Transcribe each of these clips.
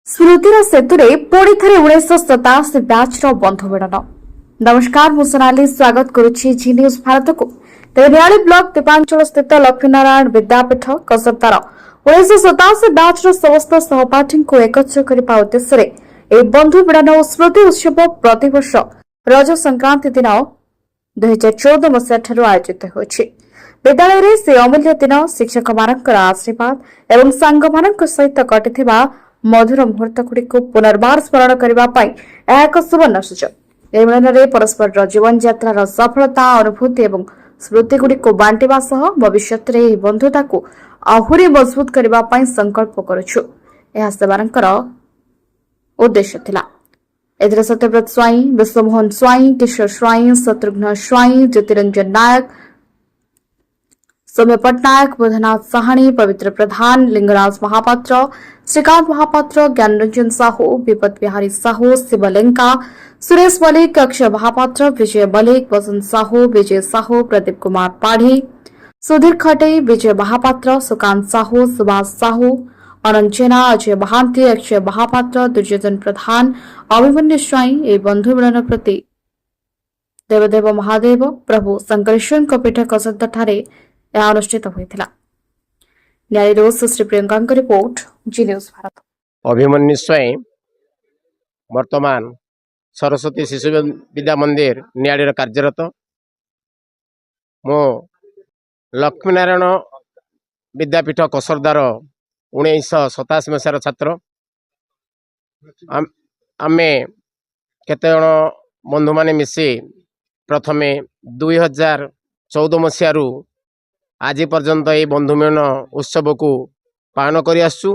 ସ୍ମୃତିର ସେତୁରେ ପୁଣି ଥରେ 1987 ବ୍ୟାଚ୍ର ବନ୍ଧୁ ମିଳନ। ନମସ୍କାର, ମୁଁ ସୋନାଲି ସ୍ୱାଗତ କରୁଛି ଜି ନ୍ୟୁଜ୍ ଭାରତକୁ। ତେବେ ନିଆଳି ବ୍ଲକ ଦୀପାଞ୍ଚଳ ସ୍ଥିତ ଲକ୍ଷ୍ମୀନାରାୟଣ ବିଦ୍ୟାପୀଠ କସରତାର 1987 ବ୍ୟାଚ୍ର ସମସ୍ତ ସହପାଠୀଙ୍କୁ ଏକତ୍ର କରିବା ଉଦ୍ଦେଶ୍ୟରେ ଏହି ବନ୍ଧୁ ମିଳନ ଓ ସ୍ମୃତି ଉତ୍ସବ ପ୍ରତିବର୍ଷ ରଜ ସଂକ୍ରାନ୍ତି ଦିନ 2014 ମସିହାଠାରୁ ଆୟୋଜିତ ହେଉଛି। ବିଦ୍ୟାଳୟରେ ସେ ଅମୂଲ୍ୟ ଦିନ ଶିକ୍ଷକମାନଙ୍କର ଆଶୀର୍ବାଦ ଏବଂ ସାଙ୍ଗମାନଙ୍କ ସହିତ କଟିଥିବା ମଧୁର ମୁହୂର୍ତ୍ତଗୁଡ଼ିକୁ ପୁନର୍ବାର ସ୍ମରଣ କରିବା ପାଇଁ ଏହା ଏକ ସୁବର୍ଣ୍ଣ ସୁଯୋଗ। ଏହି ମିଳନରେ ପରସ୍ପରର ଜୀବନଯାତ୍ରାର ସଫଳତା, ଅନୁଭୂତି ଏବଂ ସ୍ମୃତିଗୁଡ଼ିକୁ ବାଣ୍ଟିବା ସହ ଭବିଷ୍ୟତରେ ଏହି ବନ୍ଧୁତାକୁ ଆହୁରି ମଜବୁତ କରିବା ପାଇଁ ସଂକଳ୍ପ କରୁଛୁ, ଏହା ସେମାନଙ୍କର ଉଦ୍ଦେଶ୍ୟ ଥିଲା। ଏଥିରେ ସତ୍ୟବ୍ରତ ସ୍ୱାଇଁ, ବିଶ୍ୱମୋହନ ସ୍ୱାଇଁ, କିଶୋର ସ୍ୱାଇଁ, ଶତ୍ରୁଘ୍ନ ସ୍ୱାଇଁ, ଜ୍ୟୋତିରଞ୍ଜନ ନାୟକ, ସୌମ୍ୟ ପଟ୍ଟନାୟକ, ବୁଧନାଥ ସାହାଣୀ, ପବିତ୍ର ପ୍ରଧାନ, ଲିଙ୍ଗରାଜ ମହାପାତ୍ର, ଶ୍ରୀକାନ୍ତ ମହାପାତ୍ର, ଜ୍ଞାନରଞ୍ଜନ ସାହୁ, ବିପଦ ବିହାରୀ ସାହୁ, ଶିବ ଲେଙ୍କା, ସୁରେଶ ମଲ୍ଲିକ, ଅକ୍ଷୟ ମହାପାତ୍ର, ବିଜୟ ମଲ୍ଲିକ, ବସନ୍ତ ସାହୁ, ବିଜୟ ସାହୁ, ପ୍ରଦୀପ କୁମାର ପାଢ଼ୀ, ସୁଧୀର ଖଟେଇ, ବିଜୟ ମହାପାତ୍ର, ସୁକାନ୍ତ ସାହୁ, ସୁଭାଷ ସାହୁ, ଅନନ୍ତ ଜେନା, ଅଜୟ ମହାନ୍ତି, ଅକ୍ଷୟ ମହାପାତ୍ର, ଦୁର୍ଯ୍ୟୋଧନ ପ୍ରଧାନ, ଅଭିମନ୍ୟୁ ସ୍ୱାଇଁ ଏହି ବନ୍ଧୁ ମିଳନ ପ୍ରତି ଦେବଦେବ ମହାଦେବ ପ୍ରଭୁ ଶଙ୍କରେଶ୍ୱରଙ୍କ ପୀଠ କସରତଠାରେ ଏହା ଅନୁଷ୍ଠିତ ହୋଇଥିଲା। ନ୍ୟାୟରୁ ସୁଶ୍ରୀ ପ୍ରିୟଙ୍କାଙ୍କ report, G news Bharat. Abhimanyu Swain ବର୍ତ୍ତମାନ ସରସ୍ୱତୀ ଶିଶୁ ବିଦ୍ୟା ମନ୍ଦିର ନିଆଳିରେ କାର୍ଯ୍ୟରତ। ମୁଁ ଲକ୍ଷ୍ମୀନାରାୟଣ ବିଦ୍ୟାପୀଠ କସରଦାର 1987 ମସିହାର ଛାତ୍ର। ଆମେ କେତେଜଣ ବନ୍ଧୁମାନେ ମିଶି ପ୍ରଥମେ 2014 ମସିହାରୁ ଆଜି ପର୍ଯ୍ୟନ୍ତ ଏହି ବନ୍ଧୁ ମିଳନ ଉତ୍ସବକୁ ପାଳନ କରି ଆସୁଛୁ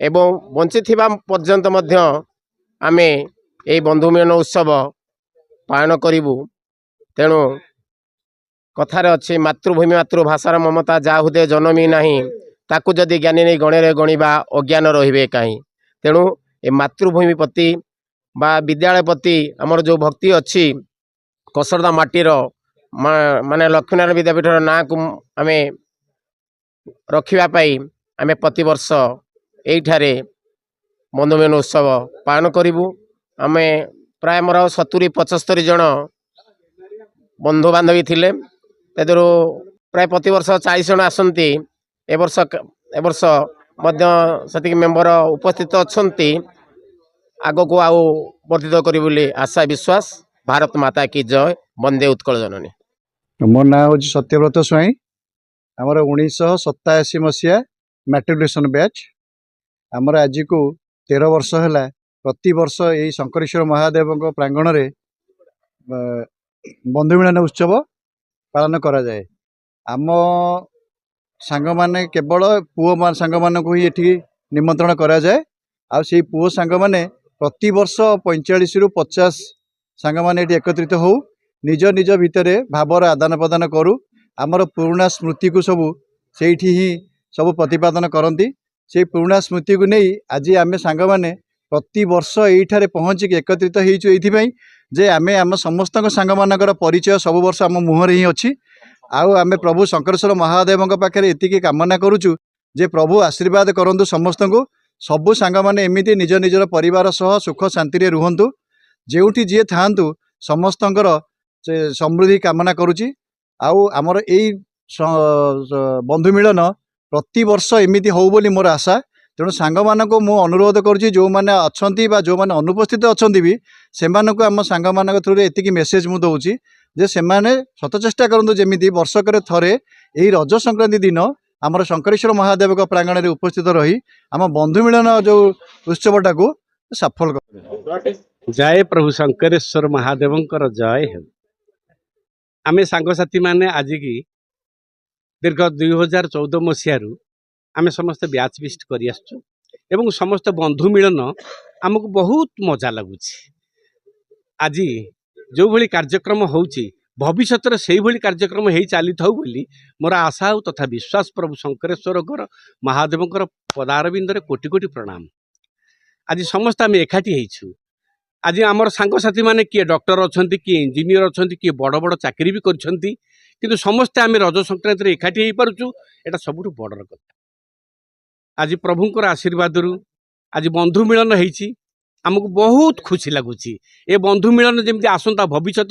ଏବଂ ବଞ୍ଚିଥିବା ପର୍ଯ୍ୟନ୍ତ ମଧ୍ୟ ଆମେ ଏହି ବନ୍ଧୁ ମିଳନ ଉତ୍ସବ ପାଳନ କରିବୁ। ତେଣୁ କଥାରେ ଅଛି, ମାତୃଭୂମି ମାତୃଭାଷାର ମମତା ଯାହା ହୃଦୟ ଜନମି ନାହିଁ, ତାକୁ ଯଦି ଜ୍ଞାନୀ ନେଇ ଗଣରେ ଗଣିବା ଅଜ୍ଞାନ ରହିବେ କାହିଁ। ତେଣୁ ଏ ମାତୃଭୂମି ପ୍ରତି ବା ବିଦ୍ୟାଳୟ ପ୍ରତି ଆମର ଯେଉଁ ଭକ୍ତି ଅଛି, କସରଦା ମାଟିର ମାନେ ଲକ୍ଷ୍ମୀନାରାୟଣ ବିଦ୍ୟାପୀଠର ନାଁକୁ ଆମେ ରଖିବା ପାଇଁ ଆମେ ପ୍ରତିବର୍ଷ ଏଇଠାରେ ବନ୍ଧୁ ମିଳନ ଉତ୍ସବ ପାଳନ କରିବୁ। ଆମେ ପ୍ରାୟ ମୋର 70-75 ଜଣ ବନ୍ଧୁବାନ୍ଧବୀ ଥିଲେ, ସେଥିରୁ ପ୍ରାୟ ପ୍ରତିବର୍ଷ 40 ଜଣ ଆସନ୍ତି। ଏ ବର୍ଷ ମଧ୍ୟ ସେତିକି ମେମ୍ବର ଉପସ୍ଥିତ ଅଛନ୍ତି। ଆଗକୁ ଆଉ ବର୍ଦ୍ଧିତ କରିବୁ ବୋଲି ଆଶା ବିଶ୍ୱାସ। ଭାରତ ମାତା କି ଜୟ, ବନ୍ଦେ ଉତ୍କଳ ଜନନୀ। ମୋ ନାଁ ହେଉଛି ସତ୍ୟବ୍ରତ ସ୍ୱାଇଁ। ଆମର 1987 ମସିହା ମ୍ୟାଟ୍ରିକୁଲେସନ୍ ବ୍ୟାଚ୍। ଆମର ଆଜିକୁ 13 ବର୍ଷ ହେଲା ପ୍ରତିବର୍ଷ ଏହି ଶଙ୍କରେଶ୍ୱର ମହାଦେବଙ୍କ ପ୍ରାଙ୍ଗଣରେ ବନ୍ଧୁ ମିଳନ ଉତ୍ସବ ପାଳନ କରାଯାଏ। ଆମ ସାଙ୍ଗମାନେ କେବଳ ପୁଅ ସାଙ୍ଗମାନଙ୍କୁ ହିଁ ଏଠିକି ନିମନ୍ତ୍ରଣ କରାଯାଏ। ଆଉ ସେଇ ପୁଅ ସାଙ୍ଗମାନେ ପ୍ରତିବର୍ଷ 45ରୁ 50 ସାଙ୍ଗମାନେ ଏଠି ଏକତ୍ରିତ ହଉ ନିଜ ନିଜ ଭିତରେ ଭାବର ଆଦାନ ପ୍ରଦାନ କରୁ। ଆମର ପୁରୁଣା ସ୍ମୃତିକୁ ସବୁ ସେଇଠି ହିଁ ସବୁ ପ୍ରତିପାଦନ କରନ୍ତି। ସେଇ ପୁରୁଣା ସ୍ମୃତିକୁ ନେଇ ଆଜି ଆମେ ସାଙ୍ଗମାନେ ପ୍ରତିବର୍ଷ ଏଇଠାରେ ପହଞ୍ଚିକି ଏକତ୍ରିତ ହେଇଛୁ ଏଇଥିପାଇଁ ଯେ ଆମେ ଆମ ସମସ୍ତଙ୍କ ସାଙ୍ଗମାନଙ୍କର ପରିଚୟ ସବୁ ବର୍ଷ ଆମ ମୁହଁରେ ହିଁ ଅଛି। ଆଉ ଆମେ ପ୍ରଭୁ ଶଙ୍କରେଶ୍ୱର ମହାଦେବଙ୍କ ପାଖରେ ଏତିକି କାମନା କରୁଛୁ ଯେ ପ୍ରଭୁ ଆଶୀର୍ବାଦ କରନ୍ତୁ ସମସ୍ତଙ୍କୁ। ସବୁ ସାଙ୍ଗମାନେ ଏମିତି ନିଜ ନିଜର ପରିବାର ସହ ସୁଖ ଶାନ୍ତିରେ ରୁହନ୍ତୁ। ଯେଉଁଠି ଯିଏ ଥାଆନ୍ତୁ ସମସ୍ତଙ୍କର ସେ ସମୃଦ୍ଧି କାମନା କରୁଛି। ଆଉ ଆମର ଏଇ ବନ୍ଧୁ ମିଳନ ପ୍ରତିବର୍ଷ ଏମିତି ହଉ ବୋଲି ମୋର ଆଶା। ତେଣୁ ସାଙ୍ଗମାନଙ୍କୁ ମୁଁ ଅନୁରୋଧ କରୁଛି, ଯେଉଁମାନେ ଅଛନ୍ତି ବା ଯେଉଁମାନେ ଅନୁପସ୍ଥିତ ଅଛନ୍ତି ବି ସେମାନଙ୍କୁ ଆମ ସାଙ୍ଗମାନଙ୍କ ଥ୍ରୁରେ ଏତିକି ମେସେଜ ମୁଁ ଦେଉଛି ଯେ ସେମାନେ ସତ ଚେଷ୍ଟା କରନ୍ତୁ ଯେମିତି ବର୍ଷକରେ ଥରେ ଏହି ରଜ ସଂକ୍ରାନ୍ତି ଦିନ ଆମର ଶଙ୍କରେଶ୍ୱର ମହାଦେବଙ୍କ ପ୍ରାଙ୍ଗଣରେ ଉପସ୍ଥିତ ରହି ଆମ ବନ୍ଧୁ ମିଳନ ଯେଉଁ ଉତ୍ସବଟାକୁ ସଫଳ କରୁ। ଜୟ ପ୍ରଭୁ ଶଙ୍କରେଶ୍ୱର ମହାଦେବଙ୍କର ଜୟ ହେଉ। ଆମେ ସାଙ୍ଗସାଥୀ ମାନେ ଆଜିକି ଦୀର୍ଘ 2014 ମସିହାରୁ ଆମେ ସମସ୍ତେ ବ୍ୟାଚ୍ ଫିଷ୍ଟ କରି ଆସୁଛୁ ଏବଂ ସମସ୍ତ ବନ୍ଧୁ ମିଳନ ଆମକୁ ବହୁତ ମଜା ଲାଗୁଛି। ଆଜି ଯେଉଁଭଳି କାର୍ଯ୍ୟକ୍ରମ ହେଉଛି ଭବିଷ୍ୟତରେ ସେଇଭଳି କାର୍ଯ୍ୟକ୍ରମ ହେଇ ଚାଲିଥାଉ ବୋଲି ମୋର ଆଶା ଆଉ ତଥା ବିଶ୍ୱାସ। ପ୍ରଭୁ ଶଙ୍କରେଶ୍ୱରଙ୍କର ମହାଦେବଙ୍କର ପଦାରବିନ୍ଦରେ କୋଟି କୋଟି ପ୍ରଣାମ। ଆଜି ସମସ୍ତେ ଆମେ ଏକାଠି ହେଇଛୁ। ଆଜି ଆମର ସାଙ୍ଗସାଥୀ ମାନେ କିଏ ଡକ୍ଟର ଅଛନ୍ତି, କିଏ ଇଞ୍ଜିନିୟର ଅଛନ୍ତି, କିଏ ବଡ଼ ବଡ଼ ଚାକିରି ବି କରିଛନ୍ତି, କିନ୍ତୁ ସମସ୍ତେ ଆମେ ରଜ ସଂକ୍ରାନ୍ତିରେ ଏକାଠି ହେଇପାରୁଛୁ। ଏଇଟା ସବୁଠୁ ବଡ଼ର କଥା। ଆଜି ପ୍ରଭୁଙ୍କର ଆଶୀର୍ବାଦରୁ आज बंधु मिलन होईछि आमको बहुत खुशी लगुच ए बंधु मिलन जमी आसंता भविष्य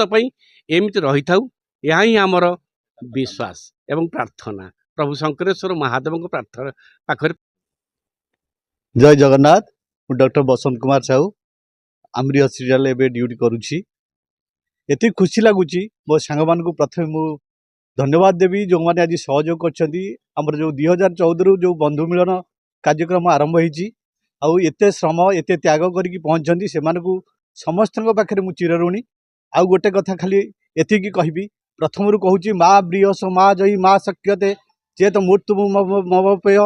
एमती रही था यह ही आमर विश्वास एवं प्रार्थना प्रभु शंकरेश्वर महादेव प्रार्थना पाखरे। जय जगन्नाथ। मु डॉक्टर बसंत कुमार साहू आमरी हस्पिटाल एबे ड्यूटी करुछि। एति खुशी लगुच मो सांग मान को प्रथम मु धन्यवाद देवी जो मैंने आज सहयोग कर जो 2014 जो बंधु मिलन कार्यक्रम आरंभ होती आते श्रम एत त्याग करके पहुँचती से समस्त पाखे मु चिरऋणी। आउ गोटे कथा खाली एतिकी कहबी प्रथम रू कहूँ माँ ब्रियस माँ जयी माँ शक्यते चेत मृत्यु मवपेय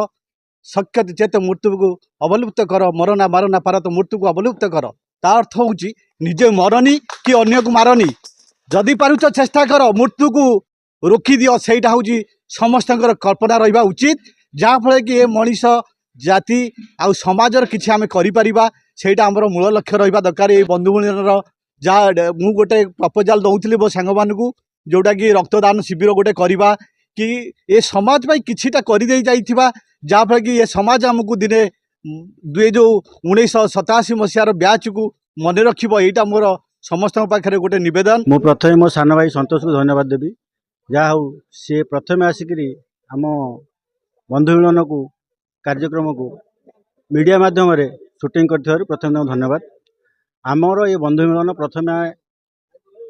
शक्यते चेत मृत्यु को अवलुप्त कर मरना मारना पारत मृत्यु को अवलुप्त कर। ता अर्थ हूँ निजे मरनी कि अन्य को मारनी जदि पारुच चेष्टा कर मृत्यु को रोकी दियो सेटा हूँ समस्त कल्पना रहा उचित जहाँफल कि ये मनीष जाति आउ समाजर किसी आम करा आमर मूल लक्ष्य रहा दरकार। ये बंधु मिलन जहाँ मु गोटे प्रपोजाल दौली मो सांग मान जोटा कि रक्तदान शिविर गोटे करवा कि ये समाज पाई किछिटा कर जहाँफल कि ये समाज आमको दिने जो 1987 मसीहार ब्याच को मन रखिबो एटा मोर समस्त पाखे गोटे निवेदन। मु प्रथम मो सान भाई संतोष को धन्यवाद देवी जहा हूँ सी प्रथम आसिकी आम बंधु मिलन को कार्यक्रम को मीडिया माध्यम शूटिंग कर प्रथम धन्यवाद। आमर ये बंधु मिलन प्रथम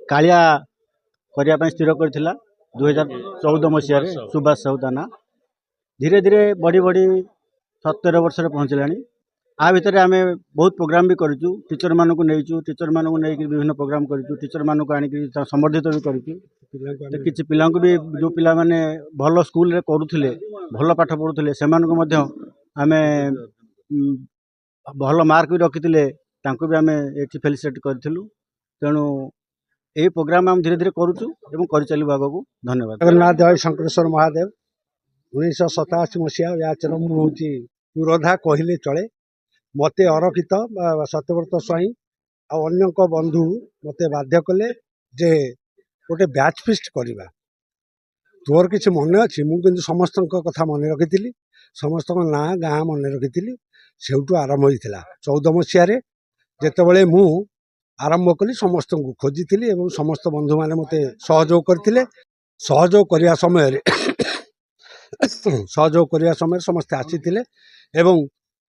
कालिया करने स्थिर कर 2014 मसीह सुभाष साहू ताना धीरे धीरे बढ़ी बढ़ी 17 वर्ष पहुँचला। आ भितर आम बहुत प्रोग्राम भी करूँ टीचर मानक नहीं टीचर मानक नहीं विभिन्न प्रोग्राम करूँ टीचर मानक आनिक संबर्धित भी करूँ किसी पिला भी जो पिला माने भल स्कूल करुले भल पाठ पढ़ुले से आम भल मार्क भी रखी भी आम ये फेलिसिट करूँ। तेणु यही प्रोग्राम आम धीरे धीरे करूँ कर चलू आगक। धन्यवाद। जगन्नाथ जय शंकरेश्वर महादेव 1987 मसीहा ब्याचर मुझे पुरोधा कहले चले मते अरक्षित सत्यव्रत स्वाई अन्य बंधु मते बाध्य कले जे गोटे ब्याच फिस्ट करवा तोर किसी मन अच्छी मुझे समस्त कथा मन रखी समस्त ना गाँ मन रखी से आरंभ होता 14 मसीह जिते मु आरंभ कली समस्त को खोजी समस्त बंधु मैंने मत सहयोग करते सहयोग करने समय सहयोग करने समय समस्ते आसी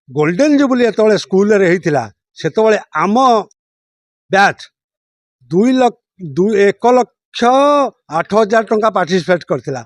गोल्डन जुबली जो स्कूल होता से आम बैच 1,08,000 टंका पार्टिसिपेट करथिला